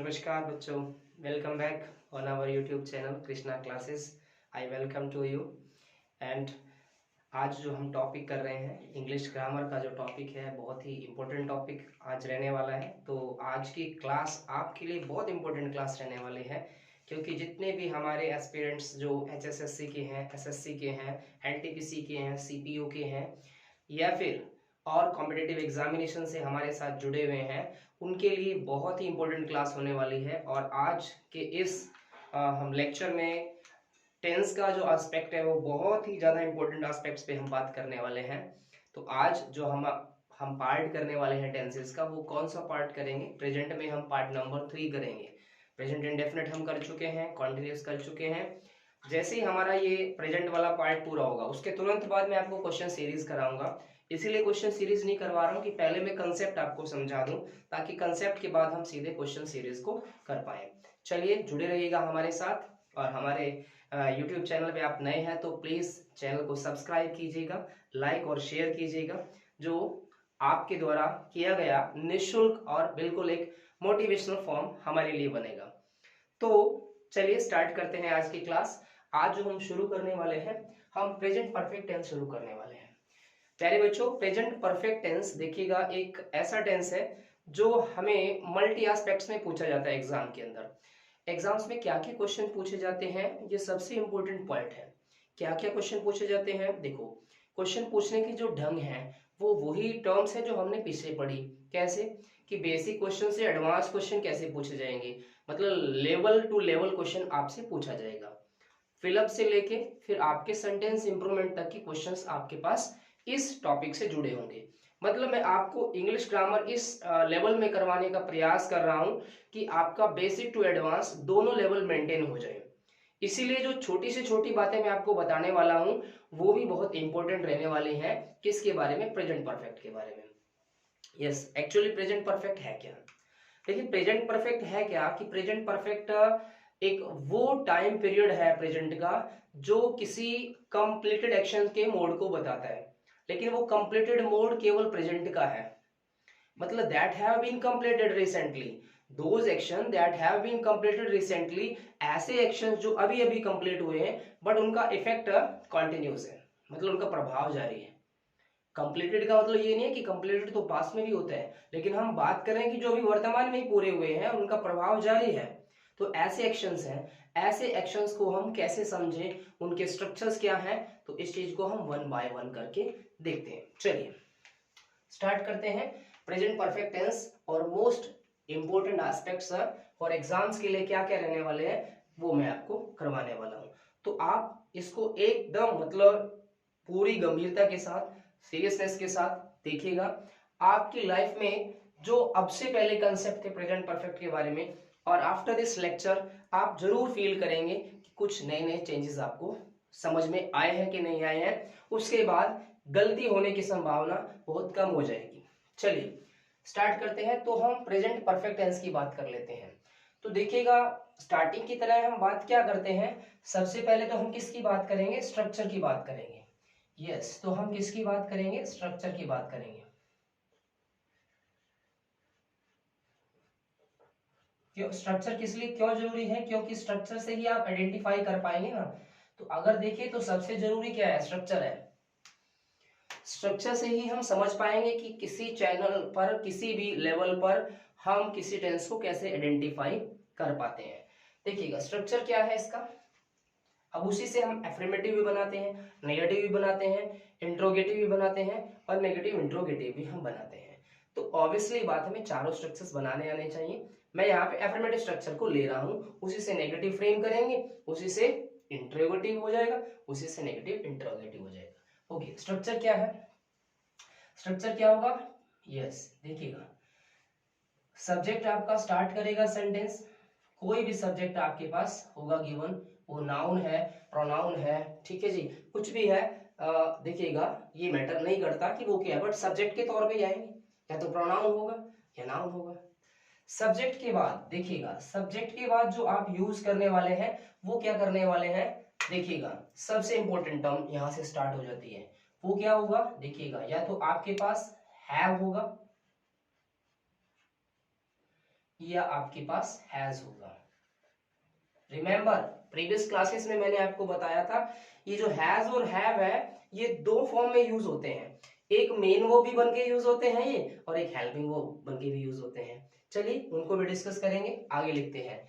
नमस्कार बच्चों, welcome back on our YouTube channel Krishna classes. I welcome to you. And आज जो हम टॉपिक कर रहे हैं इंग्लिश ग्रामर का जो टॉपिक है, बहुत ही इम्पोर्टेंट टॉपिक आज रहने वाला है। तो आज की क्लास आपके लिए बहुत इम्पोर्टेंट क्लास रहने वाली है, क्योंकि जितने भी हमारे एस्पिरेंट्स जो HSSC के हैं, SSC के हैं, NTPC के हैं, CPU के हैं, या फिर और कॉम्पिटिटिव एग्जामिनेशन से हमारे साथ जुड़े हुए हैं, उनके लिए बहुत ही इंपॉर्टेंट क्लास होने वाली है। और आज के इस हम लेक्चर में टेंस का जो एस्पेक्ट है वो बहुत ही ज़्यादा इंपॉर्टेंट एस्पेक्ट्स पे हम बात करने वाले हैं। तो आज जो हम पार्ट करने वाले हैं टेंसेस का, वो कौन सा पार्ट करेंगे? प्रेजेंट में हम पार्ट नंबर 3 करेंगे। प्रेजेंट इंडेफिनिट हम कर चुके हैं, कॉन्टिन्यूस कर चुके हैं। जैसे ही हमारा ये प्रेजेंट वाला पार्ट पूरा होगा, उसके तुरंत बाद मैं आपको क्वेश्चन सीरीज कराऊंगा। इसीलिए क्वेश्चन सीरीज नहीं करवा रहा हूँ कि पहले मैं कंसेप्ट आपको समझा दूं, ताकि कंसेप्ट के बाद हम सीधे क्वेश्चन सीरीज को कर पाए। चलिए जुड़े रहिएगा हमारे साथ। और हमारे यूट्यूब चैनल पे आप नए हैं तो प्लीज चैनल को सब्सक्राइब कीजिएगा, लाइक और शेयर कीजिएगा। जो आपके द्वारा किया गया निःशुल्क और बिल्कुल एक मोटिवेशनल फॉर्म हमारे लिए बनेगा। तो चलिए स्टार्ट करते हैं आज की क्लास। आज जो हम शुरू करने वाले हैं, हम प्रेजेंट परफेक्ट टेंस शुरू करने वाले हैं। प्यारे बच्चों, प्रेजेंट परफेक्ट टेंस देखिएगा, एक ऐसा टेंस है जो हमें मल्टी एस्पेक्ट्स में पूछा जाता है एग्जाम के अंदर। एग्जाम्स में क्या क्या क्वेश्चन पूछे जाते हैं, ये सबसे इंपॉर्टेंट पॉइंट है। क्या क्या क्वेश्चन पूछे जाते हैं? देखो, क्वेश्चन पूछने की जो ढंग है वो वही टर्म्स है जो हमने पिछले पढ़ी। कैसे कि बेसिक क्वेश्चन से एडवांस क्वेश्चन कैसे पूछे जाएंगे, मतलब लेवल टू लेवल क्वेश्चन आपसे पूछा जाएगा। फिलअप से लेके फिर आपके सेंटेंस इंप्रूवमेंट तक के क्वेश्चंस आपके पास इस टॉपिक से जुड़े होंगे। मतलब मैं आपको इंग्लिश ग्रामर इस लेवल में करवाने का प्रयास कर रहा हूं कि आपका बेसिक टू एडवांस दोनों लेवल मेंटेन हो जाए। इसीलिए जो छोटी से छोटी बातें मैं आपको बताने वाला हूं वो भी बहुत इंपॉर्टेंट रहने वाली हैं। किसके बारे में? प्रेजेंट परफेक्ट के बारे में। यस, एक्चुअली प्रेजेंट परफेक्ट है क्या? देखिए, प्रेजेंट परफेक्ट है क्या कि प्रेजेंट परफेक्ट एक वो टाइम पीरियड है प्रेजेंट का जो किसी कंप्लीटेड एक्शन के मोड को बताता है। लेकिन वो कंप्लीटेड मोड केवल प्रेजेंट का है, मतलब that have been completed recently, those action that have been completed recently, ऐसे एक्शंस जो अभी अभी कंप्लीट हुए हैं बट उनका इफेक्ट कंटिन्यूस है, मतलब उनका प्रभाव जारी है। कंप्लीटेड का मतलब ये नहीं है कि कंप्लीटेड तो पास में भी होता है, लेकिन हम बात करें कि जो अभी वर्तमान में ही पूरे हुए हैं उनका प्रभाव जारी है। तो ऐसे एक्शंस हैं, ऐसे एक्शंस को हम कैसे समझें, उनके स्ट्रक्चर्स क्या हैं, तो इस चीज को हम वन बाय वन करके देखते हैं। चलिए स्टार्ट करते हैं। प्रेजेंट परफेक्ट टेंस और most important aspects for exams के लिए क्या क्या रहने वाले हैं वो मैं आपको करवाने वाला हूं। तो आप इसको एकदम मतलब पूरी गंभीरता के साथ, सीरियसनेस के साथ देखिएगा। आपकी लाइफ में जो अब से पहले कंसेप्ट थे प्रेजेंट परफेक्ट के बारे में, और आफ्टर दिस लेक्चर आप जरूर फील करेंगे कि कुछ नए नए चेंजेस आपको समझ में आए हैं कि नहीं आए हैं। उसके बाद गलती होने की संभावना बहुत कम हो जाएगी। चलिए स्टार्ट करते हैं। तो हम प्रेजेंट परफेक्ट टेंस की बात कर लेते हैं। तो देखिएगा, स्टार्टिंग की तरह हम बात क्या करते हैं, सबसे पहले तो हम किसकी बात करेंगे? स्ट्रक्चर की बात करेंगे। यस, तो हम किसकी बात करेंगे? स्ट्रक्चर की बात करेंगे। क्यों स्ट्रक्चर किस लिए क्यों जरूरी है? क्योंकि स्ट्रक्चर से ही आप आइडेंटिफाई कर पाएंगे ना। तो अगर देखिए तो सबसे जरूरी क्या है? स्ट्रक्चर है। स्ट्रक्चर से ही हम समझ पाएंगे कि किसी चैनल पर, किसी भी लेवल पर हम किसी टेंस को कैसे आइडेंटिफाई कर पाते हैं। देखिएगा स्ट्रक्चर क्या है इसका। अब उसी से हम एफर्मेटिव भी बनाते हैं, नेगेटिव भी बनाते हैं, इंट्रोगेटिव भी बनाते हैं और नेगेटिव इंट्रोगेटिव भी हम बनाते हैं। तो ऑब्वियसली बात हमें चारों स्ट्रक्चर्स बनाने आने चाहिए। मैं यहाँ पे एफर्मेटिव स्ट्रक्चर को ले रहा हूँ, उसी से नेगेटिव फ्रेम करेंगे, उसी से इंट्रोगेटिव हो जाएगा, उसी से नेगेटिव इंट्रोगेटिव हो जाएगा। ओके, स्ट्रक्चर क्या है? स्ट्रक्चर क्या होगा? यस, देखिएगा, सब्जेक्ट आपका स्टार्ट करेगा सेंटेंस। कोई भी सब्जेक्ट आपके पास होगा गिवन, वो नाउन है, प्रोनाउन है, ठीक है जी, कुछ भी है। देखिएगा ये मैटर नहीं करता कि वो क्या है, बट सब्जेक्ट के तौर पे ही आएंगे, या तो प्रोनाउन होगा या नाउन होगा। सब्जेक्ट के बाद देखिएगा, सब्जेक्ट के बाद जो आप यूज करने वाले हैं वो क्या करने वाले हैं? देखिएगा सबसे इंपॉर्टेंट टर्म यहां से स्टार्ट हो जाती है, वो क्या होगा? देखिएगा, या तो आपके पास हैव होगा, या आपके पास हैज होगा। रिमेंबर प्रीवियस क्लासेस में मैंने आपको बताया था ये जो हैज और हैव है ये दो फॉर्म में यूज होते हैं, एक मेन वर्ब भी बन के यूज होते हैं ये, और एक हेल्पिंग वर्ब बन के भी यूज होते हैं। चलिए उनको भी डिस्कस करेंगे। आगे लिखते हैं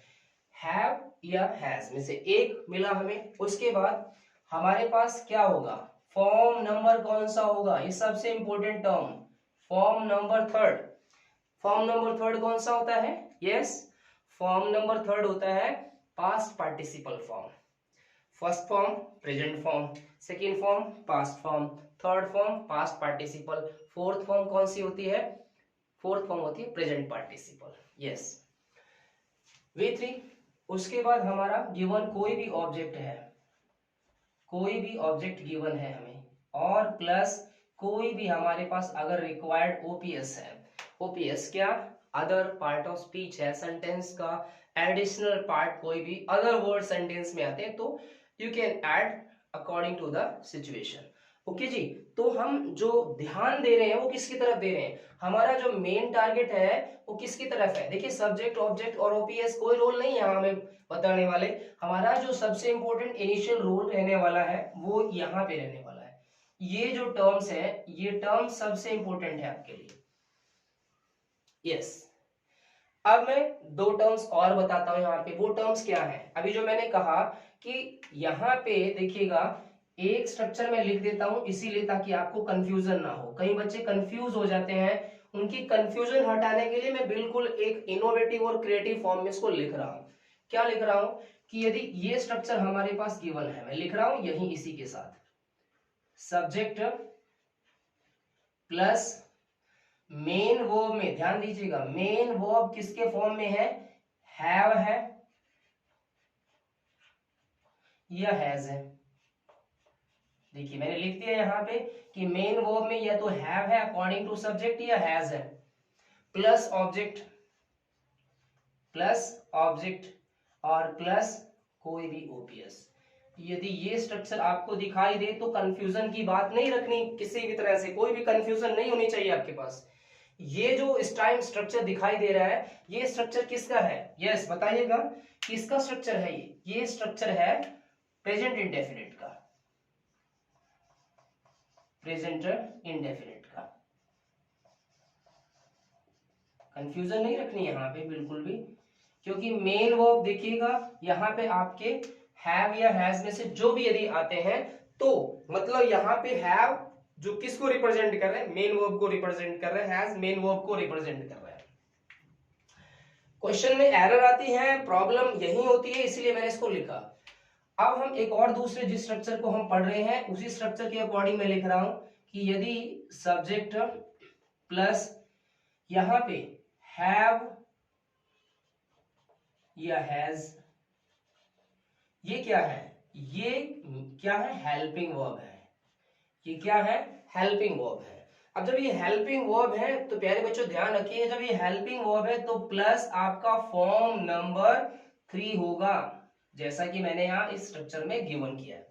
हैव या हैज में से एक मिला हमें, उसके बाद हमारे पास क्या होगा, फॉर्म नंबर कौन सा होगा, ये सबसे important term, form number third. Form number third कौन सा होता है, यस फॉर्म नंबर थर्ड होता है past participle form. First form present form, second form past form, third form past participle, fourth form कौन सी होती है, फोर्थ फॉर्म होती है प्रेजेंट पार्टिसिपल। Yes V3। उसके बाद हमारा गिवन कोई भी ऑब्जेक्ट है, कोई भी ऑब्जेक्ट गिवन है हमें, और प्लस कोई भी हमारे पास अगर रिक्वायर्ड ओपीएस है, ओपीएस क्या, अदर पार्ट ऑफ स्पीच है, सेंटेंस का एडिशनल पार्ट कोई भी अदर वर्ड सेंटेंस में आते हैं तो you can add according to the situation. Okay जी, तो हम जो ध्यान दे रहे हैं वो किसकी तरफ दे रहे हैं, हमारा जो मेन टारगेट है वो किसकी तरफ है। देखिए सब्जेक्ट ऑब्जेक्ट और ओपीएस कोई रोल नहीं है हमें बताने वाले, हमारा जो सबसे इंपॉर्टेंट इनिशियल रोल रहने वाला है वो यहाँ पे रहने वाला है। ये जो टर्म्स है ये टर्म्स सबसे इंपॉर्टेंट है आपके लिए। यस अब मैं दो टर्म्स और बताता हूं यहाँ पे, वो टर्म्स क्या है। अभी जो मैंने कहा कि यहाँ पे देखिएगा एक स्ट्रक्चर में लिख देता हूं इसीलिए ताकि आपको कंफ्यूजन ना हो, कई बच्चे कंफ्यूज हो जाते हैं, उनकी कंफ्यूजन हटाने के लिए मैं बिल्कुल एक इनोवेटिव और क्रिएटिव फॉर्म में इसको लिख रहा हूं। क्या लिख रहा हूं कि यदि ये स्ट्रक्चर हमारे पास गिवन है, मैं लिख रहा हूं यही इसी के साथ, सब्जेक्ट प्लस मेन वर्ब में, ध्यान दीजिएगा मेन वर्ब किसके फॉर्म में है, हैव है या हैज है। देखिए मैंने लिख दिया यहाँ पे कि मेन वर्ब में या तो हैव है अकॉर्डिंग टू सब्जेक्ट या हैज है, प्लस ऑब्जेक्ट और प्लस कोई भी ओपीएस। यदि ये स्ट्रक्चर आपको दिखाई दे तो कंफ्यूजन की बात नहीं रखनी किसी भी तरह से, कोई भी कंफ्यूजन नहीं होनी चाहिए आपके पास। ये जो इस टाइम स्ट्रक्चर दिखाई दे रहा है ये स्ट्रक्चर किसका है, यस बताइएगा किसका स्ट्रक्चर है ये स्ट्रक्चर है प्रेजेंट इंडेफिनिट का, प्रेजेंट इंडेफिनिट का। कंफ्यूजन नहीं रखनी यहां पे बिल्कुल भी, क्योंकि मेन वर्ब देखिएगा यहाँ पे आपके हैव या हैज में से जो भी यदि आते हैं तो मतलब यहाँ पे हैव जो किसको रिप्रेजेंट कर रहे हैं, मेन वर्ब को रिप्रेजेंट कर रहे हैं, हैज मेन वर्ब को रिप्रेजेंट कर रहे हैं। क्वेश्चन में एरर आती है, प्रॉब्लम यही होती है, इसलिए मैंने इसको लिखा। अब हम एक और दूसरे जिस स्ट्रक्चर को हम पढ़ रहे हैं उसी स्ट्रक्चर के अकॉर्डिंग मैं लिख रहा हूं कि यदि सब्जेक्ट प्लस यहां पे हैव या हैज, ये क्या है, ये क्या है, हेल्पिंग वर्ब है, ये क्या है, हेल्पिंग वर्ब है। अब जब ये हेल्पिंग वर्ब है तो प्यारे बच्चों ध्यान रखिए, जब ये हेल्पिंग वर्ब है तो प्लस आपका फॉर्म नंबर 3 होगा, जैसा कि मैंने यहाँ इस स्ट्रक्चर में गिवन किया है।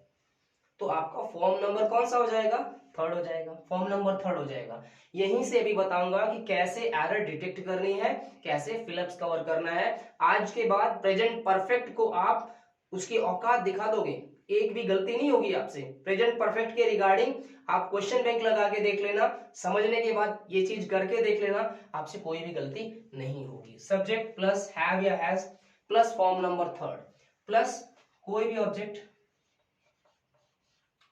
तो आपका फॉर्म नंबर कौन सा हो जाएगा, थर्ड हो जाएगा, फॉर्म नंबर थर्ड हो जाएगा। यहीं से अभी बताऊंगा कि कैसे एरर डिटेक्ट करनी है, कैसे फिलअप्स कवर करना है। आज के बाद प्रेजेंट परफेक्ट को आप उसकी औकात दिखा दोगे, एक भी गलती नहीं होगी आपसे। प्रेजेंट परफेक्ट के रिगार्डिंग आप क्वेश्चन बैंक लगा के देख लेना, समझने के बाद ये चीज करके देख लेना, आपसे कोई भी गलती नहीं होगी। सब्जेक्ट प्लस हैव या has plus form number third plus कोई भी ऑब्जेक्ट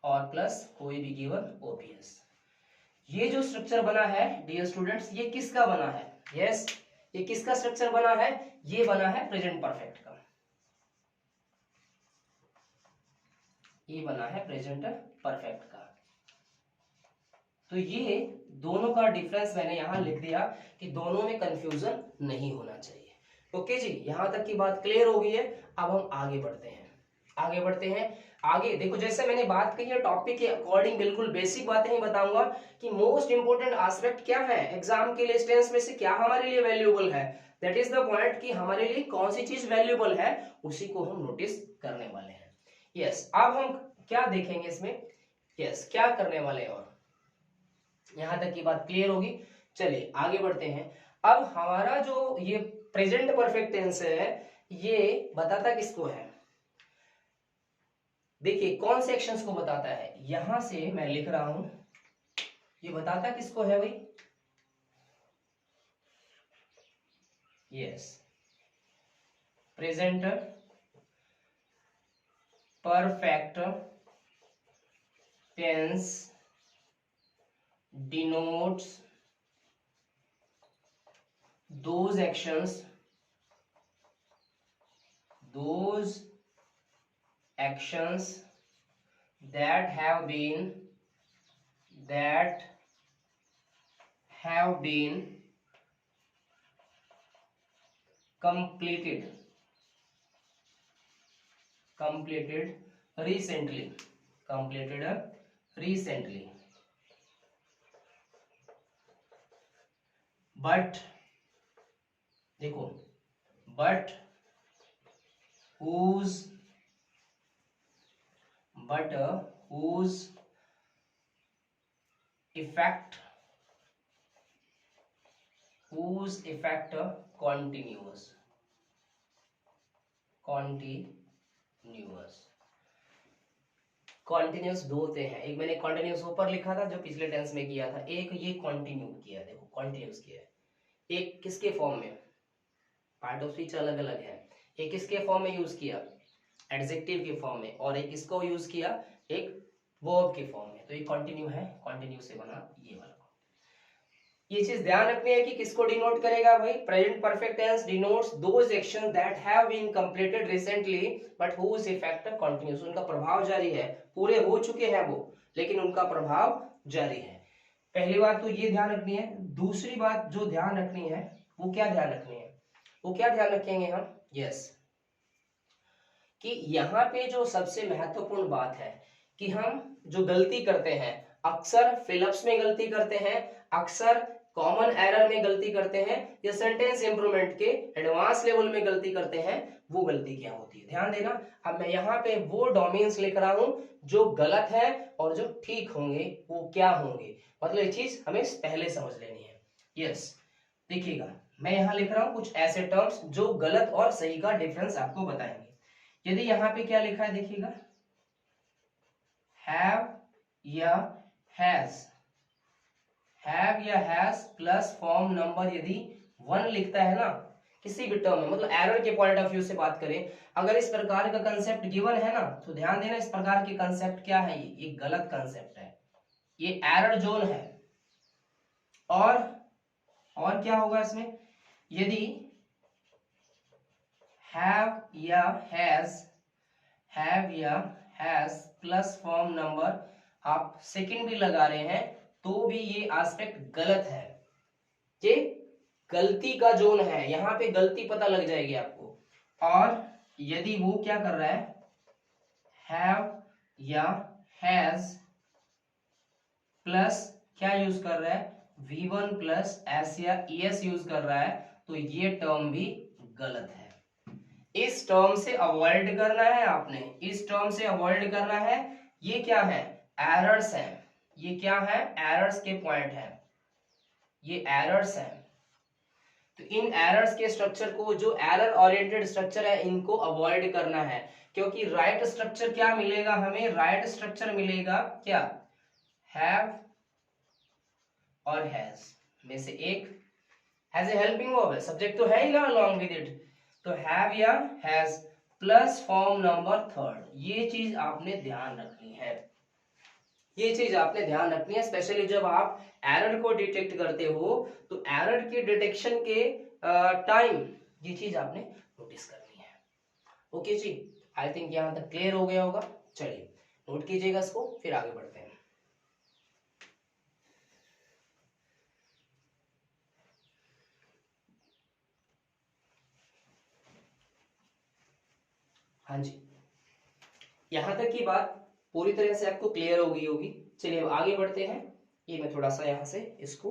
और प्लस कोई भी गिवन ओपीएस। ये जो स्ट्रक्चर बना है डियर स्टूडेंट्स ये किसका बना है, यस ये किसका स्ट्रक्चर बना है, ये बना है प्रेजेंट परफेक्ट का, ये बना है प्रेजेंट परफेक्ट का। तो ये दोनों का डिफरेंस मैंने यहां लिख दिया कि दोनों में कंफ्यूजन नहीं होना चाहिए। ओके जी, यहां तक की बात क्लियर हो गई है। अब हम आगे बढ़ते हैं, आगे देखो जैसे मैंने बात की है टॉपिक के अकॉर्डिंग बिल्कुल बेसिक बातें ही बताऊंगा कि मोस्ट इंपोर्टेंट एस्पेक्ट क्या है एग्जाम के लिए, स्टेंस में से क्या हमारे लिए वैल्यूएबल है, दैट इज द पॉइंट कि हमारे लिए कौन सी चीज वैल्यूएबल है उसी को हम नोटिस करने वाले हैं। यस अब हम क्या देखेंगे इसमें, यस क्या करने वाले हैं, और यहां तक की बात क्लियर होगी। चलिए आगे बढ़ते हैं। अब हमारा जो ये प्रेजेंट परफेक्ट टेंस है, ये बताता किसको है? देखिए कौन से एक्शंस को बताता है, यहां से मैं लिख रहा हूं, ये बताता किसको है भाई? Yes, present perfect tense denotes those actions that have been completed recently, but देखो, but whose effect continuous continuous दो होते हैं, एक मैंने कॉन्टिन्यूस ऊपर लिखा था जो पिछले टेंस में किया था, एक ये कॉन्टिन्यू किया, देखो कॉन्टिन्यूस किया है। एक किसके फॉर्म में, पार्ट ऑफ स्पीच अलग अलग है, एक किसके फॉर्म में यूज किया, एडजेक्टिव के फॉर्म में, और एक किसको यूज किया, एक वर्ब के फॉर्म में, तो ये कंटिन्यू है, कंटिन्यू से बना ये वाला। ये चीज ध्यान रखनी है कि किसको डिनोट करेगा भाई, present perfect tense denotes those actions that have been completed recently but whose effect continues, उनका प्रभाव जारी है, पूरे हो चुके हैं वो लेकिन उनका प्रभाव जारी है। पहली बात तो ये ध्यान रखनी है। दूसरी बात जो ध्यान रखनी है वो क्या ध्यान रखनी है, वो क्या ध्यान रखेंगे हम, यस, कि यहाँ पे जो सबसे महत्वपूर्ण बात है कि हम जो गलती करते हैं, अक्सर फिलअप्स में गलती करते हैं, अक्सर कॉमन एरर में गलती करते हैं, या सेंटेंस इंप्रूवमेंट के एडवांस लेवल में गलती करते हैं, वो गलती क्या होती है, ध्यान देना। अब मैं यहाँ पे वो डोमेन्स लिख रहा हूं जो गलत है और जो ठीक होंगे वो क्या होंगे, मतलब ये चीज हमें पहले समझ लेनी है। यस, देखिएगा मैं यहाँ लिख रहा हूँ कुछ ऐसे टर्म्स जो गलत और सही का डिफरेंस आपको बताएंगे। यदि यहाँ पे क्या लिखा है देखिएगा, हैव या हैज प्लस फॉर्म नंबर, यदि 1 लिखता है ना किसी भी टर्म में, मतलब एरर के पॉइंट ऑफ व्यू से बात करें, अगर इस प्रकार का कंसेप्ट गिवन है ना, तो ध्यान देना इस प्रकार के कंसेप्ट क्या है, ये गलत कंसेप्ट है, ये एरर जोन है। और क्या होगा इसमें, यदि हैव या हैज प्लस फॉर्म नंबर आप सेकंड भी लगा रहे हैं तो भी ये एस्पेक्ट गलत है, ये गलती का जोन है, यहां पे गलती पता लग जाएगी आपको। और यदि वो क्या कर रहा है, हैव या हैज प्लस क्या यूज कर रहा है, V1 प्लस एस या ES यूज कर रहा है, तो ये टर्म भी गलत है। इस टर्म से अवॉइड करना है आपने, इस टर्म से अवॉइड करना है। ये क्या है, एरर्स है, ये क्या है, एरर्स के पॉइंट है, ये एरर्स है। तो इन एरर्स के स्ट्रक्चर को, जो एरर ओरिएंटेड स्ट्रक्चर है, इनको अवॉइड करना है, क्योंकि राइट स्ट्रक्चर क्या मिलेगा हमें, राइट स्ट्रक्चर मिलेगा क्या, हैव और हैज में से एक, हैज ए हेल्पिंग वर्ब है, सब्जेक्ट तो है ही ना अलोंग विद इट, तो हैव या has plus form number third, ये चीज आपने ध्यान रखनी है, ये चीज आपने ध्यान रखनी है। स्पेशली जब आप एरर को डिटेक्ट करते हो तो एरर के डिटेक्शन के टाइम ये चीज आपने नोटिस करनी है। ओके जी, आई थिंक यहां तक क्लियर हो गया होगा। चलिए नोट कीजिएगा इसको, फिर आगे बढ़ते हैं। हाँ जी, यहां तक की बात पूरी तरह से आपको क्लियर हो गई होगी। चलिए अब आगे बढ़ते हैं। ये मैं थोड़ा सा यहां से इसको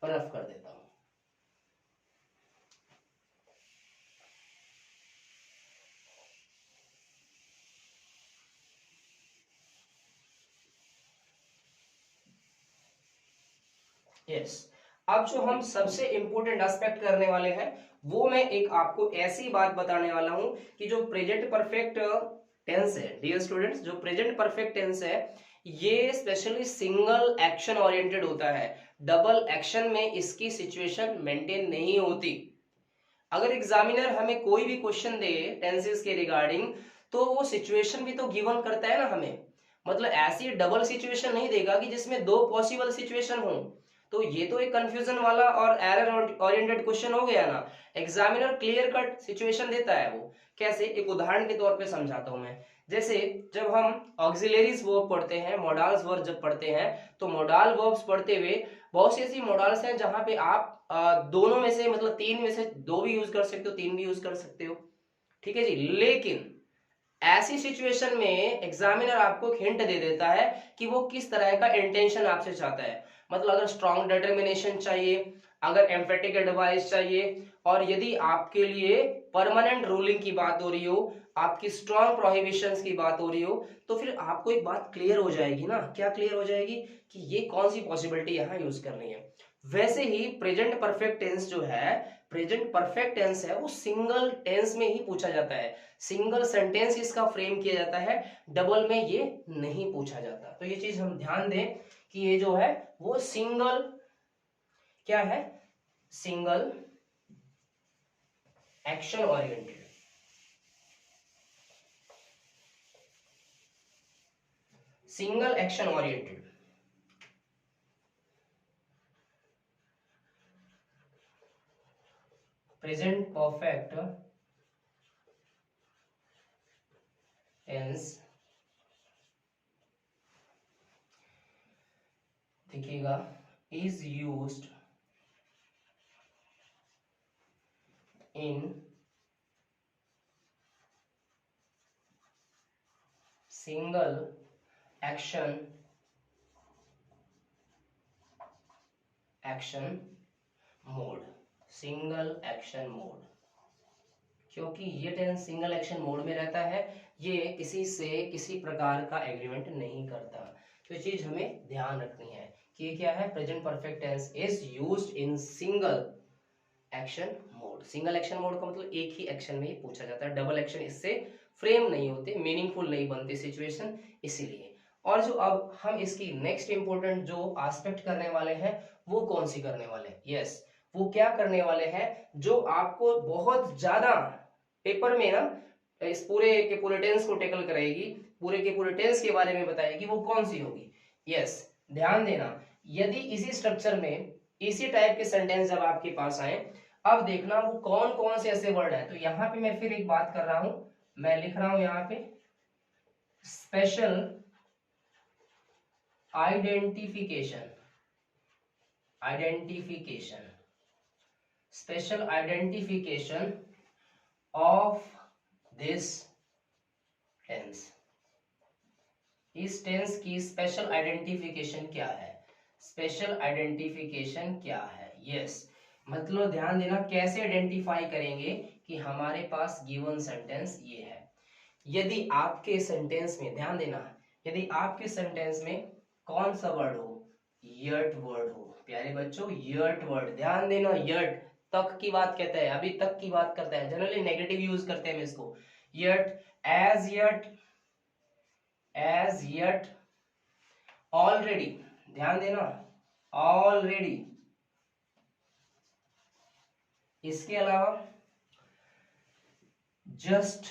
रफ कर देता हूं। यस, अब जो हम सबसे इंपॉर्टेंट एस्पेक्ट करने वाले हैं वो मैं एक आपको ऐसी बात बताने वाला हूं कि जो प्रेजेंट परफेक्ट टेंस है डियर स्टूडेंट्स, जो प्रेजेंट परफेक्ट टेंस है ये स्पेशली सिंगल एक्शन ओरिएंटेड होता है। डबल एक्शन में इसकी सिचुएशन मेंटेन नहीं होती। अगर एग्जामिनर हमें कोई भी क्वेश्चन दे टेंसेस के रिगार्डिंग तो वो सिचुएशन भी तो गिवन करता है ना हमें। मतलब ऐसी डबल सिचुएशन नहीं देगा कि जिसमें दो पॉसिबल सिचुएशन हो। तो ये तो एक कंफ्यूजन वाला और एरर ओरिएंटेड क्वेश्चन हो गया ना। एग्जामिनर क्लियर कट सिचुएशन देता है। वो कैसे, एक उदाहरण के तौर पे समझाता हूं मैं। जैसे जब हम ऑक्सिलरीज वर्ब पढ़ते हैं, मोडाल्स वर्ब जब पढ़ते हैं, तो मोडाल वर्ब्स पढ़ते हुए बहुत सी ऐसी मोडाल्स हैं जहां पे आप दोनों में से मतलब तीन में से दो भी यूज कर सकते हो, तीन भी यूज कर सकते हो। ठीक है जी। लेकिन ऐसी सिचुएशन में एग्जामिनर आपको हिंट दे देता है कि वो किस तरह का इंटेंशन आपसे चाहता है। मतलब अगर स्ट्रॉन्ग डिटर्मिनेशन चाहिए, अगर एम्फेटिक एडवाइस चाहिए, और यदि आपके लिए परमानेंट रूलिंग की बात हो रही हो, आपकी स्ट्रॉन्ग प्रोहिबिशंस की बात हो रही हो, तो फिर आपको एक बात क्लियर हो जाएगी ना। क्या क्लियर हो जाएगी कि ये कौन सी पॉसिबिलिटी यहाँ यूज करनी है। वैसे ही प्रेजेंट परफेक्ट टेंस जो है, प्रेजेंट परफेक्ट टेंस है वो सिंगल टेंस में ही पूछा जाता है। सिंगल सेंटेंस इसका फ्रेम किया जाता है, डबल में ये नहीं पूछा जाता। तो ये चीज हम ध्यान दें कि ये जो है वो सिंगल क्या है, single action oriented, single action oriented present perfect tense देखिएगा is used in single action mode, single action mode. क्योंकि ये टेंस सिंगल एक्शन मोड में रहता है, ये किसी से किसी प्रकार का एग्रीमेंट नहीं करता। तो ये चीज हमें ध्यान रखनी है कि ये क्या है, present perfect tense is used in single action mode. Single action mode का मतलब एक ही एक्शन में ही पूछा जाता है, डबल एक्शन इससे फ्रेम नहीं होते, मीनिंगफुल नहीं बनती सिचुएशन, इसीलिए। और जो अब हम इसकी नेक्स्ट इंपॉर्टेंट जो एस्पेक्ट करने वाले हैं वो कौन सी करने वाले हैं, यस वो क्या करने वाले हैं जो आपको बहुत ज्यादा पेपर में ना इस पूरे के पूरे टेंस को टैकल करेगी, पूरे के पूरे टेंस के बारे में बताएगी, वो कौन सी होगी। यस ध्यान देना, यदि इसी स्ट्रक्चर में इसी टाइप के सेंटेंस जब आपके पास आए, अब देखना वो कौन कौन से ऐसे वर्ड है। तो यहाँ पे मैं फिर एक बात कर रहा हूं, मैं लिख रहा हूं यहाँ पे special identification, identification, special identification of this tense. इस टेंस की स्पेशल आइडेंटिफिकेशन क्या है, स्पेशल आइडेंटिफिकेशन क्या है। यस मतलब ध्यान देना कैसे आइडेंटिफाई करेंगे कि हमारे पास गिवन सेंटेंस ये है। यदि आपके सेंटेंस में ध्यान देना, यदि आपके सेंटेंस में कौन सा वर्ड हो, यट वर्ड हो, प्यारे बच्चों यट वर्ड, ध्यान देना यट तक की बात कहता है, अभी तक की बात करता है, जनरली नेगेटिव यूज करते हैं इसको, yet, as yet, as yet, already, ध्यान देना ऑलरेडी, इसके अलावा जस्ट,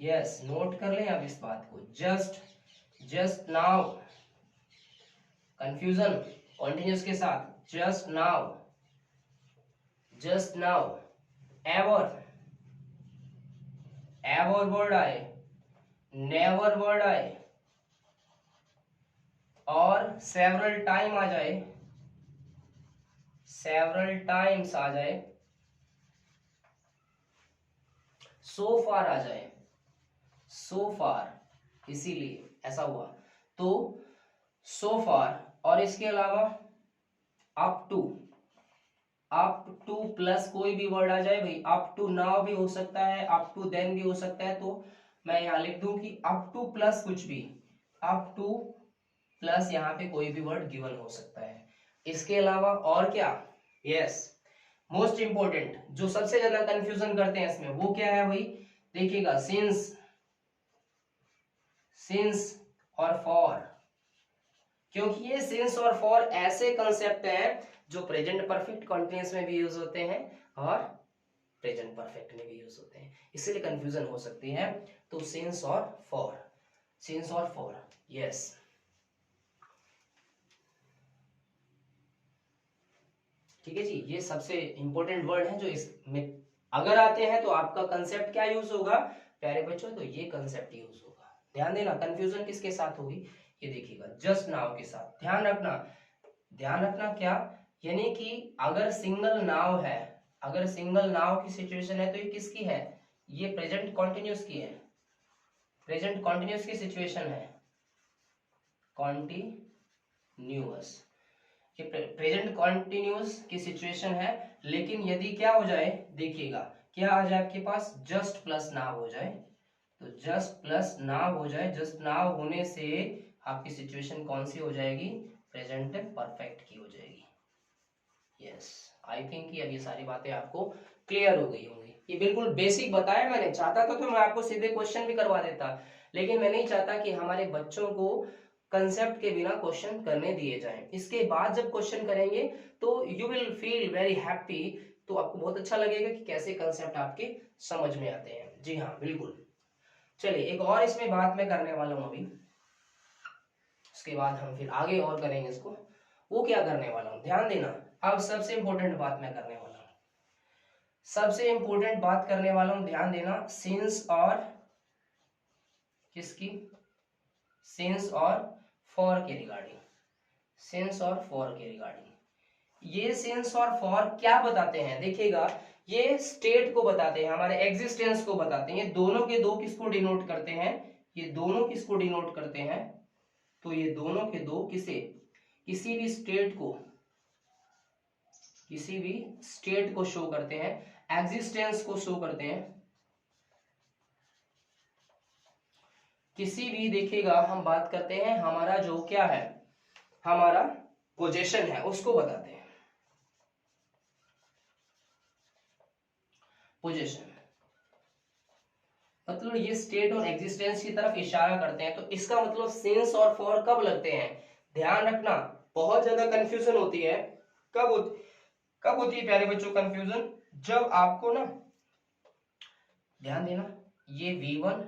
यस नोट कर लें आप इस बात को, just, just now, confusion continuous के साथ, just now, just now, ever, ever word आए, नेवर वर्ड आए, और सेवरल टाइम आ जाए, सेवरल टाइम्स आ जाए, सो फार आ जाए, सो फार, इसीलिए ऐसा हुआ। तो सो फार, और इसके अलावा up to, up to plus कोई भी वर्ड आ जाए भाई, अप टू नाउ भी हो सकता है, अप टू देन भी हो सकता है। तो मैं यहां लिख दूं कि अप टू प्लस कुछ भी, अप टू प्लस यहाँ पे कोई भी वर्ड गिवन हो सकता है। इसके अलावा और क्या? यस, मोस्ट इंपोर्टेंट जो सबसे ज्यादा कंफ्यूजन करते हैं इसमें वो क्या है भाई? देखिएगा, सिंस और फॉर, क्योंकि ये सिंस और फॉर ऐसे कंसेप्ट हैं जो प्रेजेंट परफेक्ट कॉन्टिन्यूअस में भी यूज होते हैं और प्रेजेंट परफेक्ट में भी यूज होते हैं, इसलिए कंफ्यूजन हो सकती है। तो सिंस और फॉर, यस। ठीक है जी, ये सबसे इंपॉर्टेंट वर्ड है जो इसमें अगर आते हैं तो आपका कंसेप्ट क्या यूज होगा प्यारे बच्चों? तो ये कंसेप्ट यूज होगा। ध्यान देना, कंफ्यूजन किसके साथ होगी? ये देखिएगा, जस्ट नाउ के साथ। ध्यान रखना क्या, यानी कि अगर सिंगल नाउ है, अगर सिंगल नाउ की सिचुएशन है तो ये किसकी है? ये प्रेजेंट कॉन्टिन्यूअस की है, प्रेजेंट कॉन्टिन्यूअस की सिचुएशन है, कॉन्टिन्यूअस, ये प्रेजेंट कॉन्टिन्यूअस की सिचुएशन है। लेकिन यदि क्या हो जाए, देखिएगा क्या आ जाए आपके पास, जस्ट प्लस नाउ हो जाए, तो जस्ट प्लस नाउ हो जाए, जस्ट नाउ होने से आपकी सिचुएशन कौन सी हो जाएगी? प्रेजेंट परफेक्ट की हो जाएगी। यस, आई थिंक कि अब ये सारी बातें आपको क्लियर हो गई होंगी। ये बिल्कुल बेसिक बताया मैंने, चाहता तो मैं आपको सीधे क्वेश्चन भी करवा देता, लेकिन मैं नहीं चाहता कि हमारे बच्चों को कंसेप्ट के बिना क्वेश्चन करने दिए जाएं। इसके बाद जब क्वेश्चन करेंगे तो you will feel very happy, तो आपको बहुत अच्छा लगेगा कि कैसे कंसेप्ट आपके समझ में आते हैं। जी हाँ, बिल्कुल। चलिए, एक और इसमें बात मैं करने वाला हूं अभी, उसके बाद हम फिर आगे और करेंगे इसको। वो क्या करने वाला हूं, ध्यान देना। अब सबसे इंपॉर्टेंट बात मैं करने वाला हूं, सबसे इंपॉर्टेंट बात करने वाला हूं, ध्यान देना। सिंस और किसकी? सिंस और फॉर के रिगार्डिंग, सिंस और फॉर के रिगार्डिंग। ये सिंस और फॉर क्या बताते हैं? देखिएगा, ये स्टेट को बताते हैं, हमारे एग्जिस्टेंस को बताते हैं। ये दोनों के दो किसको डिनोट करते हैं? ये दोनों किसको डिनोट करते हैं? तो ये दोनों के दो किसे? किसी भी स्टेट को, किसी भी स्टेट को शो करते हैं, एग्जिस्टेंस को शो करते हैं। किसी भी, देखिएगा हम बात करते हैं हमारा जो क्या है, हमारा पोजीशन है, उसको बताते हैं पोजीशन। मतलब ये स्टेट और एग्जिस्टेंस की तरफ इशारा करते हैं। तो इसका मतलब सिंस और फॉर कब लगते हैं? ध्यान रखना, बहुत ज्यादा कंफ्यूजन होती है। कब होती है प्यारे बच्चों कंफ्यूजन? जब आपको ना, ध्यान देना, ये V1,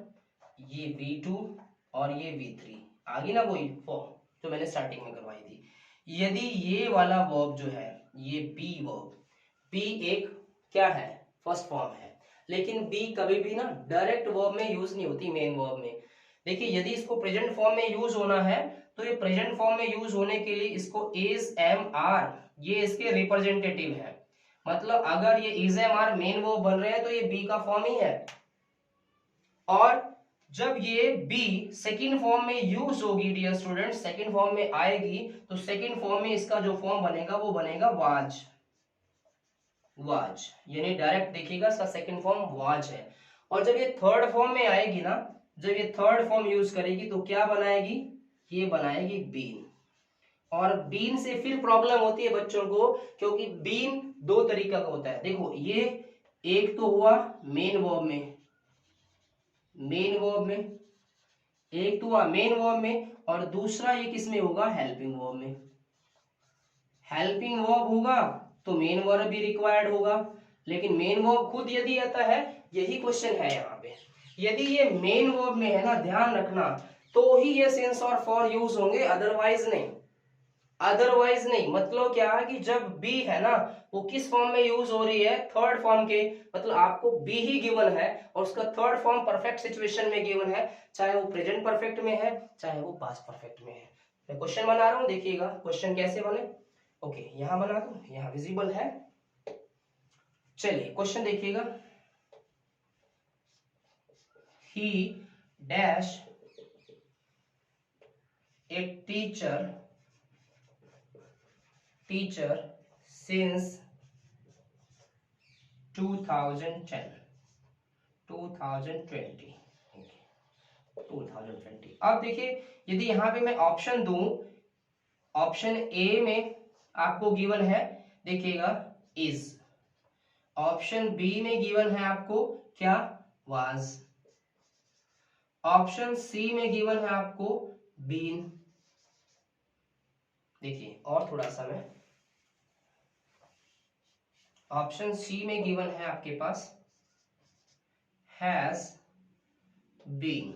ये V2 और ये V3 आगे ना वही फॉर्म जो मैंने स्टार्टिंग में करवाई थी। यदि ये वाला वर्ब जो है, ये बी वर्ब, बी एक क्या है? फर्स्ट फॉर्म है, लेकिन बी कभी भी ना डायरेक्ट वर्ब में यूज नहीं होती, मेन वर्ब में। देखिए, यदि इसको प्रेजेंट फॉर्म में यूज होना है तो ये प्रेजेंट फॉर्म में यूज होने के लिए इसको इज, एम, आर, ये इसके रिप्रेजेंटेटिव है। मतलब अगर ये is, am, are main verb बन रहे हैं तो ये बी का फॉर्म ही है। और जब ये बी सेकंड फॉर्म में यूज होगी डियर स्टूडेंट, सेकंड फॉर्म में आएगी, तो सेकंड फॉर्म में इसका जो फॉर्म बनेगा वो बनेगा वाज, यानी डायरेक्ट देखिएगा इसका सेकंड फॉर्म वाज है। और जब ये थर्ड फॉर्म में आएगी ना, जब ये थर्ड फॉर्म यूज करेगी तो क्या बनाएगी? ये बनाएगी बीन। और बीन से फिर प्रॉब्लम होती है बच्चों को, क्योंकि बीन दो तरीका का होता है। देखो, ये एक तो हुआ मेन वर्ब में, एक तो हुआ मेन वर्ब में, और दूसरा ये किस में होगा? हेल्पिंग वर्ब में। हेल्पिंग वर्ब होगा तो मेन वर्ब भी रिक्वायर्ड होगा, लेकिन मेन वर्ब खुद यदि आता है, यही क्वेश्चन है यहाँ पे, यदि ये मेन वर्ब में है ना, ध्यान रखना, तो ही ये सिंस और फॉर यूज होंगे, अदरवाइज नहीं। अदरवाइज नहीं, मतलब क्या है कि जब बी है ना, वो किस फॉर्म में यूज हो रही है? थर्ड फॉर्म के, मतलब आपको बी ही गिवन है और उसका थर्ड फॉर्म परफेक्ट सिचुएशन में गिवन है, चाहे वो प्रेजेंट परफेक्ट में है, चाहे वो पास्ट परफेक्ट में है। मैं क्वेश्चन बना रहा हूं, देखिएगा क्वेश्चन कैसे बने। ओके, यहां बना दूं, यहां विजिबल है। चलिए क्वेश्चन देखिएगा, ही डैश ए teacher since 2010 2020 2020। अब देखिए, यदि यहां पे मैं ऑप्शन दूं, ऑप्शन ए में आपको गिवन है, देखिएगा इज। ऑप्शन बी में गिवन है आपको क्या, वाज। ऑप्शन सी में गिवन है आपको बीन। देखिए और थोड़ा सा मैं, ऑप्शन सी में गिवन है आपके पास हैज बीन,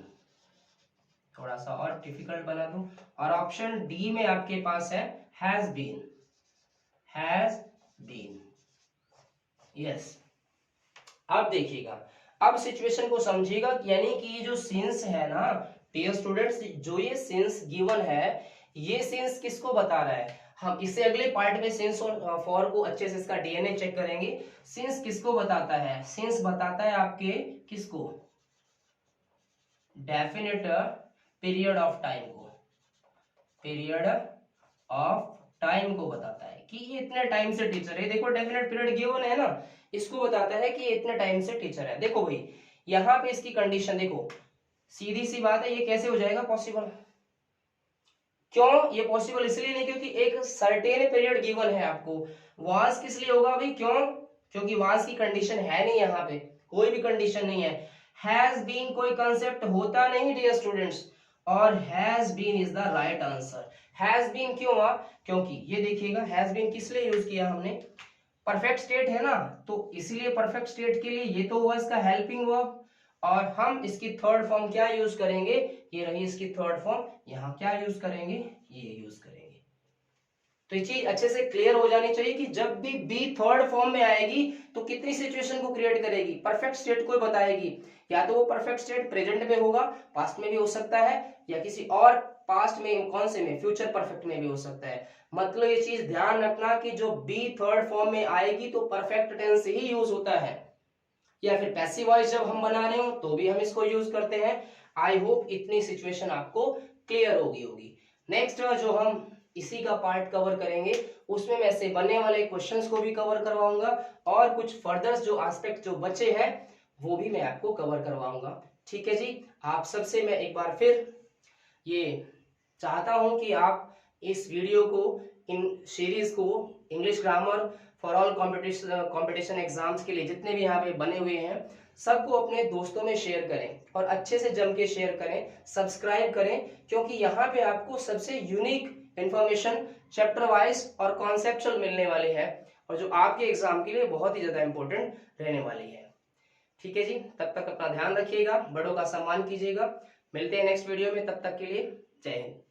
थोड़ा सा और डिफिकल्ट बना दूं, और ऑप्शन डी में आपके पास है has been, has been. Yes, अब देखिएगा, अब सिचुएशन को समझिएगा, यानी कि ये जो सिंस है ना डियर स्टूडेंट्स, जो ये सिंस गिवन है, ये सिंस किसको बता रहा है, हम इससे अगले पार्ट में सिंस और फॉर को अच्छे से इसका डीएनए चेक करेंगे। सिंस किसको बताता है, सिंस बताता है आपके किसको, डेफिनेट पीरियड ऑफ टाइम को, पीरियड ऑफ टाइम को बताता है कि ये इतने टाइम से टीचर है। देखो डेफिनेट पीरियड गिवन है ना, इसको बताता है कि ये इतने टाइम से टीचर है। देखो भाई यहाँ पे इसकी कंडीशन देखो, सीधी सी बात है, ये कैसे हो जाएगा पॉसिबल, क्यों ये पॉसिबल इसलिए नहीं क्योंकि एक सर्टेन पीरियड गिवन है आपको। वाज किस लिए होगा भाई, क्यों, क्योंकि वाज की कंडीशन है नहीं, यहाँ पे कोई भी कंडीशन नहीं है। हैज बीन कोई कंसेप्ट होता नहीं डियर स्टूडेंट्स, और has been is the right answer. Has been क्यों हुआ, क्योंकि ये देखिएगा हैज बीन किस लिए यूज किया हमने, परफेक्ट स्टेट है ना, तो इसलिए परफेक्ट स्टेट के लिए ये तो हुआ इसका हेल्पिंग वर्ब, और हम इसकी थर्ड फॉर्म क्या यूज करेंगे, ये रही इसकी थर्ड फॉर्म, यहाँ क्या यूज करेंगे, ये यूज करेंगे। तो ये चीज अच्छे से क्लियर हो जानी चाहिए कि जब भी बी थर्ड फॉर्म में आएगी तो कितनी सिचुएशन को क्रिएट करेगी, परफेक्ट स्टेट को बताएगी। या तो वो परफेक्ट स्टेट प्रेजेंट में होगा, पास्ट में भी हो सकता है, या किसी और पास्ट में, कौन से में, फ्यूचर परफेक्ट में भी हो सकता है। मतलब ये चीज ध्यान रखना कि जो बी थर्ड फॉर्म में आएगी तो परफेक्ट टेंस ही यूज होता है, या फिर पैसिव वॉइस जब हम बना रहे हो तो भी हम इसको यूज करते हैं। आई होप इतनी सिचुएशन आपको क्लियर होगी। नेक्स्ट जो हम इसी का पार्ट कवर करेंगे, उसमें मैं से बनने वाले क्वेश्चंस को भी कवर करवाऊंगा, और कुछ फर्दर जो एस्पेक्ट जो बचे हैं वो भी मैं आपको कवर करवाऊंगा। ठीक है जी, आप सबसे मैं एक बार फिर ये चाहता हूं कि आप इस वीडियो को, इन सीरीज को, English grammar for all competition exams के लिए जितने भी यहाँ पे बने हुए हैं सबको अपने दोस्तों में शेयर करें, और अच्छे से जम के शेयर करें, सब्सक्राइब करें, क्योंकि यहाँ पे आपको सबसे यूनिक इंफॉर्मेशन चैप्टर वाइज और कॉन्सेप्चुअल मिलने वाले हैं, और जो आपके एग्जाम के लिए बहुत ही ज्यादा इंपॉर्टेंट रहने वाली है। ठीक है जी, तब तक अपना ध्यान रखिएगा, बड़ों का सम्मान कीजिएगा। मिलते हैं नेक्स्ट वीडियो में, तब तक के लिए जय हिंद।